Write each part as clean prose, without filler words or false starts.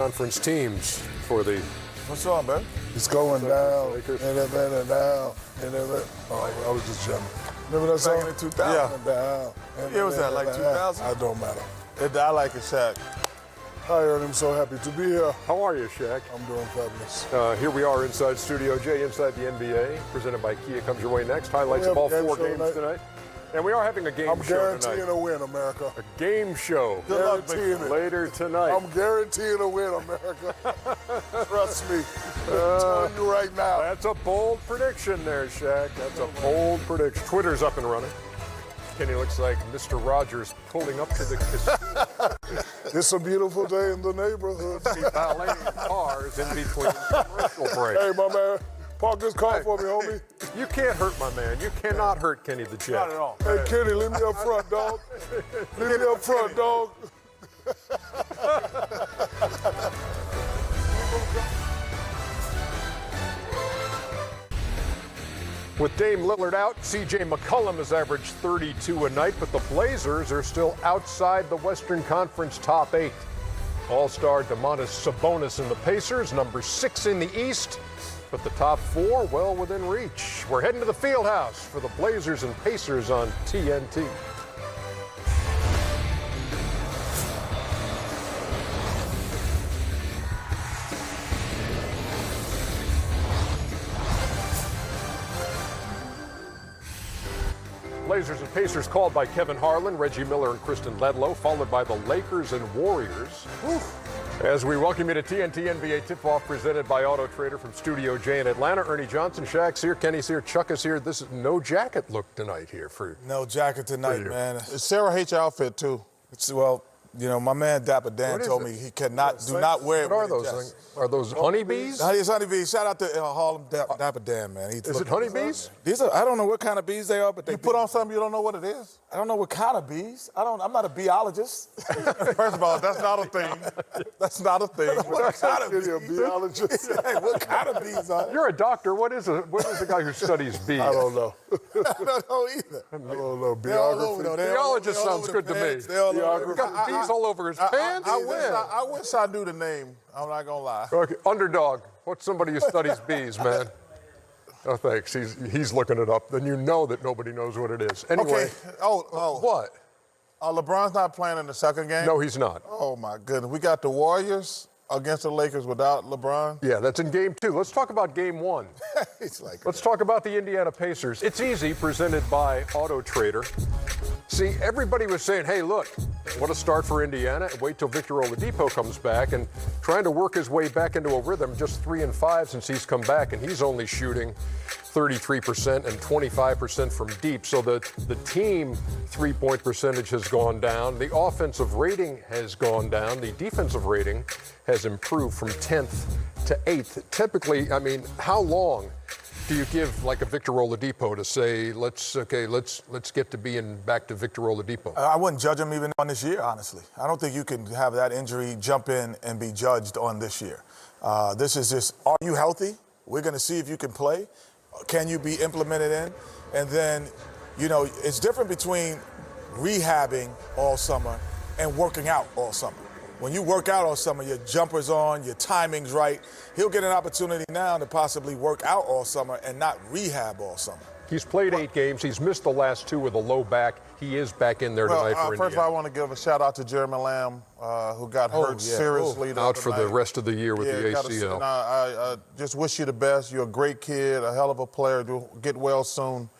Conference teams for the. What's on, man? It's going down, Lakers. and then down, and then. Oh, I was just jamming. Remember that song? Back in 2000? Yeah. Down. What year was that, like 2000? I don't matter. I like it, Shaq. Hi, Ernie. I'm so happy to be here. How are you, Shaq? I'm doing fabulous. Here we are inside Studio J, inside the NBA, presented by Kia. Comes your way next. Highlights of all four games tonight. And we are having a game I'm show tonight. guaranteeing a win, America. A game show. Good luck, Guaranteeing it. Later tonight. I'm guaranteeing a win, America. Trust me. I'm telling you right now. That's a bold prediction there, Shaq. That's a bold prediction. Twitter's up and running. Kenny looks like Mr. Rogers pulling up to the casino. It's a beautiful day in the neighborhood. See ballet cars in between commercial breaks. Hey, my man. Park this car for me, homie. You can't hurt my man. You cannot hurt Kenny the Jet. Not at all. Hey, Kenny, leave me up front, dog. Leave me up front, dog. With Dame Lillard out, C.J. McCollum has averaged 32 a night, but the Blazers are still outside the Western Conference top 8. All-star Domantas Sabonis and the Pacers, number 6 in the East, but the top 4 well within reach. We're heading to the Fieldhouse for the Blazers and Pacers on TNT. Blazers and Pacers called by Kevin Harlan, Reggie Miller, and Kristen Ledlow, followed by the Lakers and Warriors. As we welcome you to TNT NBA Tip-Off presented by Auto Trader from Studio J in Atlanta. Ernie Johnson, Shaq's here, Kenny's here, Chuck is here. This is no jacket look tonight here for No jacket tonight, you. man. Sarah hates your outfit, too. Well, you know, my man Dapper Dan What is told it? me he cannot, do not wear it. What are with a those dress. things? Are those honeybees? It's honeybees. Shout out to Harlem Dapper Dan, man. Is it honeybees? These are, I don't know what kind of bees they are, but they. You put on something you don't know what it is? I don't know what kind of bees. I'm not a biologist. First of all, that's not a thing. That's not a thing. What kind of bees? Kenny, a biologist. Hey, what kind of bees are they? You're a doctor. What is the guy who studies bees? I don't know. I don't know either. I don't know. They're all over, Biography. though. They're all- Biologist they're all sounds over good the to me. pants. They're all over. He's got bees all over his pants? I wish I knew the name. I'm not gonna lie. Okay, underdog. What's somebody who studies bees, man? Oh, thanks. He's looking it up. Then you know that nobody knows what it is. Anyway. Okay. Oh. What? LeBron's not playing in the second game? No, he's not. Oh, my goodness. We got the Warriors against the Lakers without LeBron. Yeah, that's in game 2. Let's talk about game 1. It's like Let's talk about the Indiana Pacers. It's easy, presented by Auto Trader. See, everybody was saying, hey, look, what a start for Indiana. Wait till Victor Oladipo comes back, and trying to work his way back into a rhythm, just 3 and 5 since he's come back, and he's only shooting 33% and 25% from deep. So the team three-point percentage has gone down. The offensive rating has gone down. The defensive rating has improved from 10th to 8th. Typically, I mean, how long do you give like a Victor Oladipo to say, let's get to being back to Victor Oladipo? I wouldn't judge him even on this year, honestly. I don't think you can have that injury jump in and be judged on this year. This is just, are you healthy? We're going to see if you can play. Can you be implemented in? And then, you know, it's different between rehabbing all summer and working out all summer. When you work out all summer, your jumper's on, your timing's right. He'll get an opportunity now to possibly work out all summer and not rehab all summer. He's played 8 games. He's missed the last 2 with a low back. He is back in there tonight for Indiana. First of all, I want to give a shout out to Jeremy Lamb, who got hurt seriously. Out for the rest of the year with the ACL. I just wish you the best. You're a great kid, a hell of a player. You'll get well soon.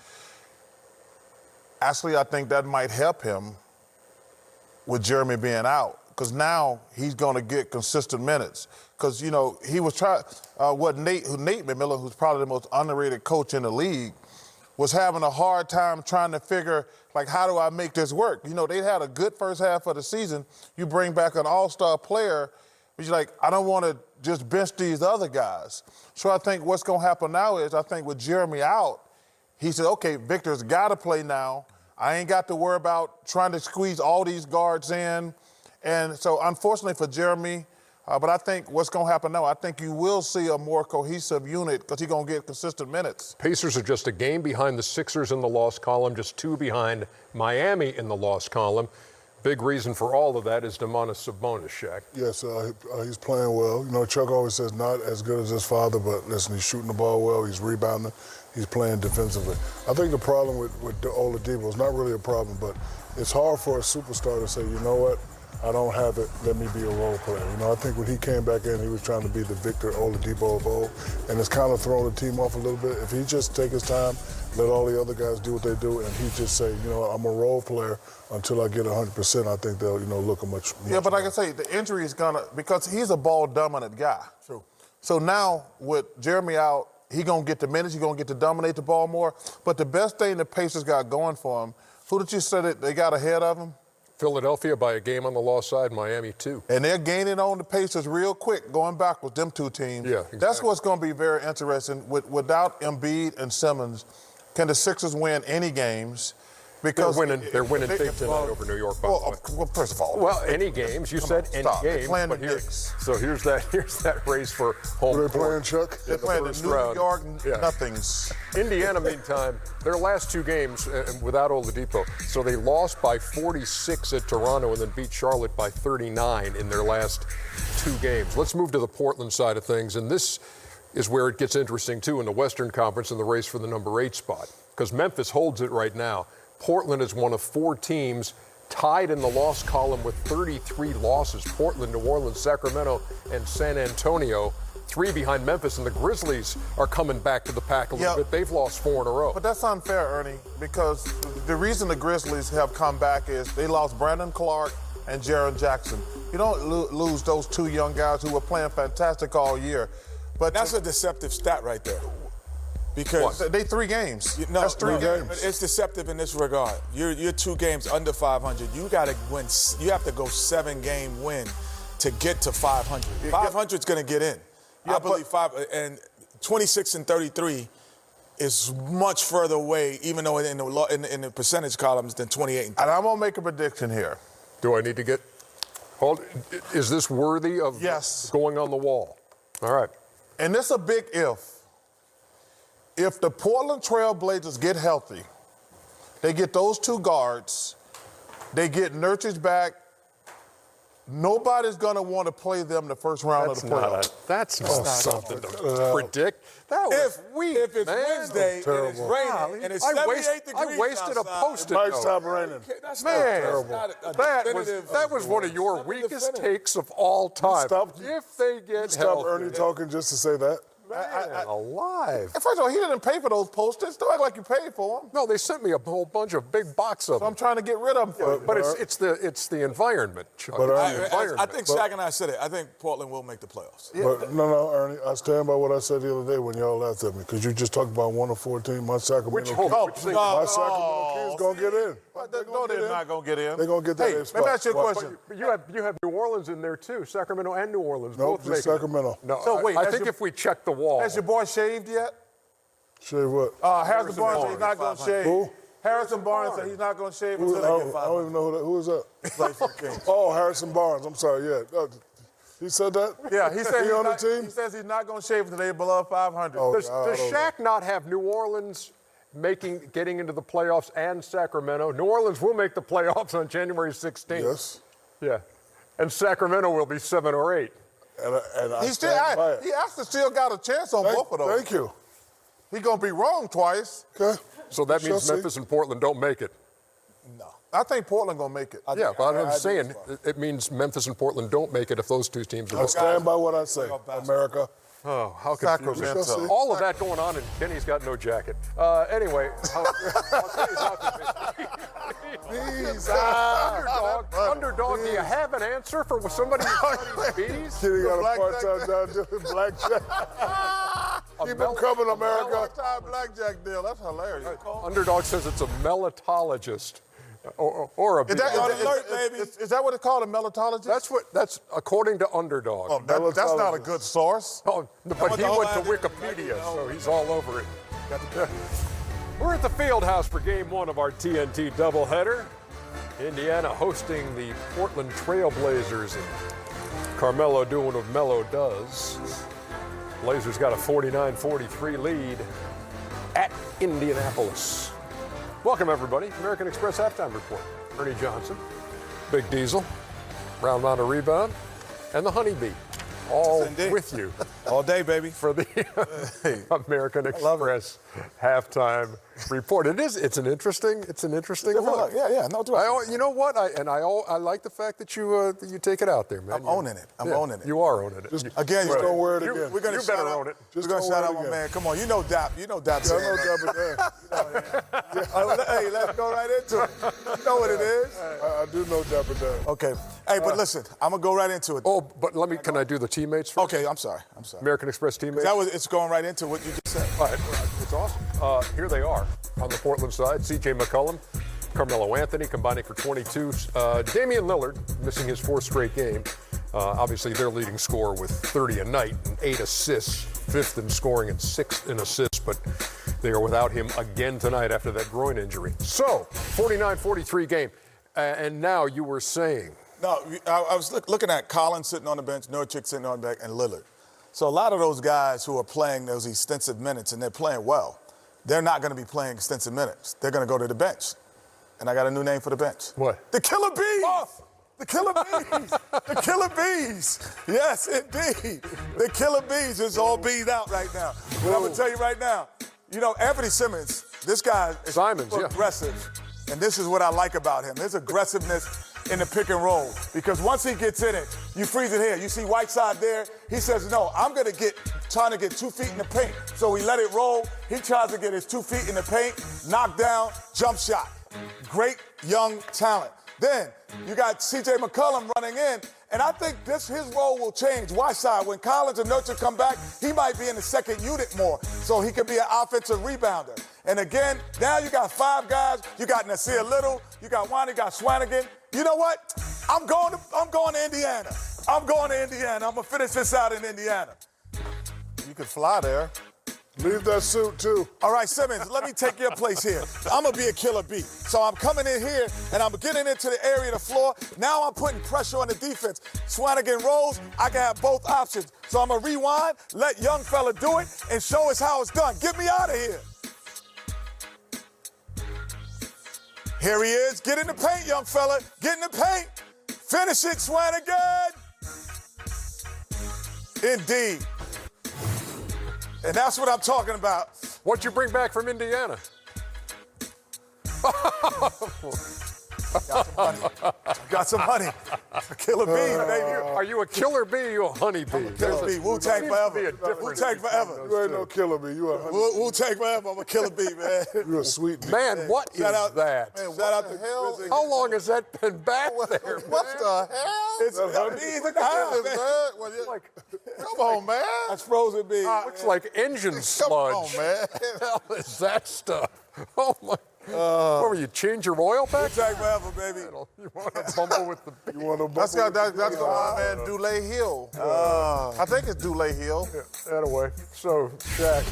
Actually, I think that might help him with Jeremy being out, because now he's going to get consistent minutes. Because, you know, he was trying, Nate McMillan, who's probably the most underrated coach in the league, was having a hard time trying to figure, like, how do I make this work? You know, they had a good first half of the season. You bring back an all-star player, but you're like, I don't want to just bench these other guys. So I think what's going to happen now is, I think with Jeremy out, he said, okay, Victor's got to play now. I ain't got to worry about trying to squeeze all these guards in. And so, unfortunately for Jeremy, but I think what's going to happen now, I think you will see a more cohesive unit because he's going to get consistent minutes. Pacers are just a game behind the Sixers in the loss column, just 2 behind Miami in the loss column. Big reason for all of that is Domantas Sabonis, Shaq. Yes, he's playing well. You know, Chuck always says not as good as his father, but listen, he's shooting the ball well, he's rebounding, he's playing defensively. I think the problem with Oladipo is not really a problem, but it's hard for a superstar to say, you know what, I don't have it, let me be a role player. You know, I think when he came back in, he was trying to be the Victor Oladipo of old, and it's kind of thrown the team off a little bit. If he just take his time, let all the other guys do what they do, and he just say, you know, I'm a role player until I get 100%, I think they'll, you know, look much Yeah, but like I better. say, the injury is gonna, because he's a ball-dominant guy. True. So now with Jeremy out, he gonna get the minutes, he gonna get to dominate the ball more. But the best thing the Pacers got going for him, who did you say that they got ahead of him? Philadelphia by a game on the loss side, Miami 2. And they're gaining on the Pacers real quick, going back with them two teams. Yeah, exactly. That's what's going to be very interesting. Without Embiid and Simmons, can the Sixers win any games? Because They're winning big tonight over New York, by the way. Well, first of all. Well, any games. You said any stop. They're games. playing But the Knicks. so here's that race for home Who they court. playing, Chuck? They're playing the first New round. York Yeah. Nothings. Indiana, meantime, their last two games without Oladipo. So they lost by 46 at Toronto and then beat Charlotte by 39 in their last two games. Let's move to the Portland side of things. And this is where it gets interesting, too, in the Western Conference in the race for the number 8 spot. Because Memphis holds it right now. Portland is one of 4 teams tied in the loss column with 33 losses. Portland, New Orleans, Sacramento, and San Antonio. 3 behind Memphis, and the Grizzlies are coming back to the pack a little bit. They've lost 4 in a row. But that's unfair, Ernie, because the reason the Grizzlies have come back is they lost Brandon Clark and Jaren Jackson. You don't lose those 2 young guys who were playing fantastic all year. But That's a deceptive stat right there. Because they 3 games. no, That's 3 games. but it's deceptive in this regard. You're 2 games under 500. You got to win. You have to go 7-game win to get to 500. 500 is going to get in. Yeah, I believe 5 and 26 and 33 is much further away, even though in the percentage columns, than 28 and 30. And I'm gonna make a prediction here. Do I need to get hold? Is this worthy of Yes. going on the wall? All right. And this is a big if. If the Portland Trail Blazers get healthy, they get those 2 guards, they get Nurkic back, nobody's going to want to play them the first round of the playoffs. That's not something to predict. That was weak, If it's man. Wednesday and it's raining and it's 78 degrees I wasted a outside, Post-it Might note. stop raining. That's Man, not a that definitive- was one of your Not a weakest definitive. takes of all time. Stop- If they get Stop healthy, Ernie talking just to say that. man, alive. First of all, he didn't pay for those Post-its. Don't act like you paid for them. No, they sent me a whole bunch of big box of So I'm them. trying to get rid of them for you. But it's the environment, Chuck. But, It's I- the I environment. think Shaq and I said it. I think Portland will make the playoffs. But no, Ernie, I stand by what I said the other day when y'all laughed at me, because you just talked about 1 of 14. My Sacramento Which Kings. hole? Which thing? My Sacramento Kings gonna get in. No, they're not going to get in. They're gonna get that Hey, eighth let me spot. ask you a What? question. But you have New Orleans in there too, Sacramento and New Orleans. Nope, both just making it. Sacramento. No, So wait, I has think your- if we check the wall, Has your boy shaved yet? Shave what? Harrison Barnes said he's not going to shave. Who? Harrison Barnes said he's not going to shave Who- until I they get don't even know who is that. Play for the Kings. Oh, Harrison Barnes. I'm sorry. Yeah, he said that. Yeah, he said he on the team. He says he's not going to shave until they're below 500. Oh, does I don't know. Shaq not have New Orleans getting into the playoffs and Sacramento? New Orleans will make the playoffs on January 16th. Yes. Yeah, and Sacramento will be 7 or 8. And I He still, stand by it. he actually still got a chance on both of those. Thank you. He's going to be wrong twice. Okay. So that Shall means see. Memphis and Portland don't make it. No. I think Portland going to make it. Yeah, but I'm I saying do as it means Memphis and Portland don't make it if those 2 teams I are. stand by what I say. America. Oh, how confusing. Sacramento. All of that going on, and Kenny's got no jacket. Anyway, I'll tell you something. Underdog, do you have an answer for somebody who studies bees? Kitty got a Blackjack. part-time job doing blackjack. Keep them coming, America. Part-time blackjack deal. That's hilarious. Underdog says it's a melitologist or a bee. Is that what it's called, a melitologist? That's according to Underdog. Oh, that's not a good source. Oh, but he went to Wikipedia, so he's all over it. We're at the Fieldhouse for Game 1 of our TNT doubleheader. Indiana hosting the Portland Trail Blazers, and Carmelo doing what Melo does. Blazers got a 49-43 lead at Indianapolis. Welcome, everybody. American Express Halftime Report. Ernie Johnson, Big Diesel, round mound of rebound, and the Honeybee. All with you. All day, baby. For the American Express halftime report. It's an interesting look. Yeah, no doubt. You know what? I like the fact that you take it out there, man. I'm owning it. I'm owning it. You are owning it. Just don't wear it again. We're gonna better own it. We're gonna shout out my man. Come on, you know Dap. You know Dap. I know Dapper Dan. Hey, let's go right into it. You know what it is. I do know Dapper Dan. Okay. Hey, but listen, I'm gonna go right into it. Oh, but can I do the teammates first? Okay, I'm sorry. American Express teammates. It's going right into what you just said. All right, it's awesome. Here they are on the Portland side. C.J. McCollum, Carmelo Anthony combining for 22. Damian Lillard missing his 4th straight game. Obviously, their leading scorer with 30 a night and 8 assists, 5th in scoring and 6th in assists. But they are without him again tonight after that groin injury. So, 49-43 game. And now you were saying. No, I was looking at Collins sitting on the bench, Nurkic sitting on the bench, and Lillard. So a lot of those guys who are playing those extensive minutes, and they're playing well, they're not going to be playing extensive minutes. They're going to go to the bench. And I got a new name for the bench. What? The Killer Bees! Oh. The Killer Bees! The Killer Bees! Yes, indeed. The Killer Bees is all bees out right now. But I'm going to tell you right now, Anthony Simmons, this guy is aggressive. And this is what I like about him. There's aggressiveness in the pick and roll. Because once he gets in it, you freeze it here. You see Whiteside there? He says, no, I'm going to trying to get 2 feet in the paint. So we let it roll. He tries to get his 2 feet in the paint, knock down, jump shot. Great young talent. Then you got C.J. McCollum running in, and I think his role will change. Whiteside, when Collins and Nurkic come back, he might be in the second unit more, so he could be an offensive rebounder. And again, now you got 5 guys. You got Nasir Little, you got Wani, you got Swanigan. You know what? I'm going to Indiana. I'm going to Indiana. I'm gonna finish this out in Indiana. You could fly there. Leave that suit, too. All right, Simmons, let me take your place here. I'm going to be a killer bee. So I'm coming in here, and I'm getting into the area of the floor. Now I'm putting pressure on the defense. Swanigan rolls, I can have both options. So I'm going to rewind, let young fella do it, and show us how it's done. Get me out of here. Here he is. Get in the paint, young fella. Get in the paint. Finish it, Swanigan. Indeed. And that's what I'm talking about. What'd you bring back from Indiana? Got some honey. Killer bee, baby. Are you a killer bee or you a honey bee? Killer bee. Wu-Tang forever. Wu-Tang forever. You ain't no killer bee. You a honey. Wu-Tang forever. I'm a killer bee, man. You a sweet bee. Man, what is that? Man, Shout out to hell? How long has that been back there? What the hell? It's bees in the house, man. Come on, man. That's frozen bee. Looks like engine Come sludge. on, man. What the hell is that stuff? Oh, my. What were you, change your oil back? Wu-Tang forever, baby. You want to bumble with the bee? You want to That's the one, man, Dulé Hill. I think it's Dulé Hill. Yeah, anyway, so, Shaq,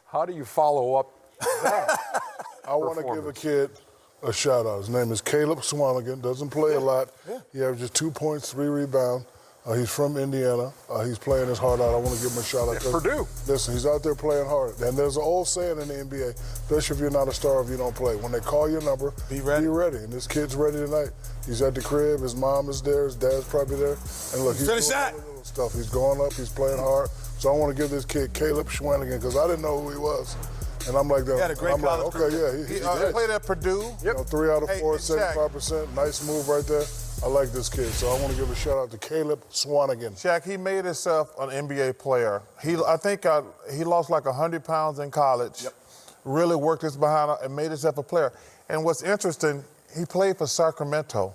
how do you follow up that? I want to give a kid a shout out. His name is Caleb Swanigan. Doesn't play a lot. He averages 2 points, 3 rebounds. He's from Indiana. He's playing his heart out. I want to give him a shout out. Purdue. Listen, he's out there playing hard. And there's an old saying in the NBA, especially if you're not a star, if you don't play. When they call your number, be ready. Be ready. And this kid's ready tonight. He's at the crib. His mom is there. His dad's probably there. And look, he's Finish doing that. all the little stuff. He's going up. He's playing hard. So I want to give this kid Caleb Swanigan because I didn't know who he was. And I'm like, had a great college okay, He played at Purdue. You know, 3 out of 4, Hey, Shaq. 75%. Nice move right there. I like this kid, so I want to give a shout out to Caleb Swanigan. Shaq, he made himself an NBA player. I think he lost like 100 pounds in college. Yep. Really worked his behind out and made himself a player. And what's interesting, he played for Sacramento.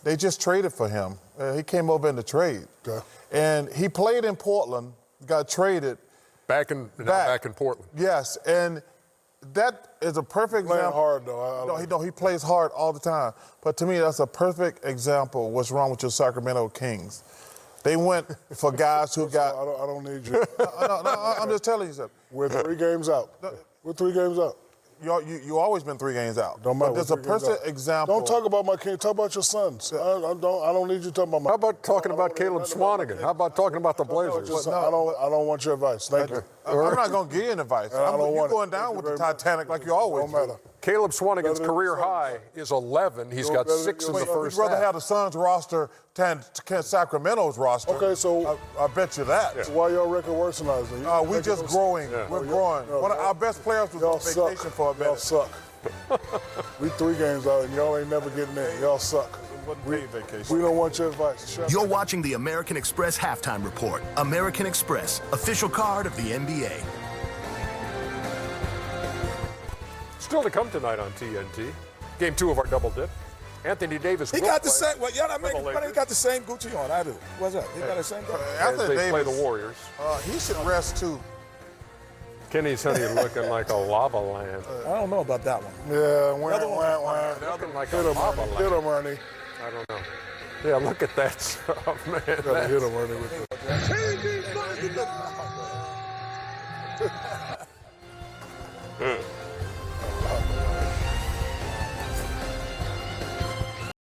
They just traded for him. He came over in the trade. Okay. And he played in Portland, got traded. Back in Portland. Yes, and that is a perfect Playing example. hard, though. He plays hard all the time. But to me, that's a perfect example of what's wrong with your Sacramento Kings. They went for guys who got... I don't need you. No, I'm just telling you something. We're 3 games out. We're 3 games out. You always been 3 games out. Don't matter. But there's a perfect example. Don't talk about my king. Talk about your sons. I don't need you talking about my... How about talking about Caleb Swanigan? How about talking about the Blazers? I don't want your advice. Thank you. I'm not going to give you an advice. I don't You're want it. going down with the Titanic like you always Don't do. matter. Caleb Swanigan's Better than career the Suns. high is 11. He's You're got better than 6 in your the Suns. first You'd rather half. have the Suns roster than Sacramento's roster. Okay, so I bet you that. why y'all record worse than us? then? We just growing. Yeah. We're growing. No, One of our best players was y'all on vacation suck. for a Y'all minute. suck. We 3 games out and y'all ain't never getting in. Y'all suck. Paid vacation. We don't want your advice. Shut You're up. watching the American Express Halftime Report. American Express, official card of the NBA. Still to come tonight on TNT. Game 2 of our double dip. Anthony Davis. He will got the play same. Well, y'all not for the making. But he Lakers got the same Gucci on. I do. What's up? He got the same. as Anthony they play Davis, the Warriors. he should rest too. Kenny's honey looking like a lava lamp. I don't know about that one. Yeah, wah. Looking like a Hit him, lava Ernie. Hit lamp. him, Ernie. I don't know. Yeah, look at that stuff, man. Gotta hit him, Ernie, with the...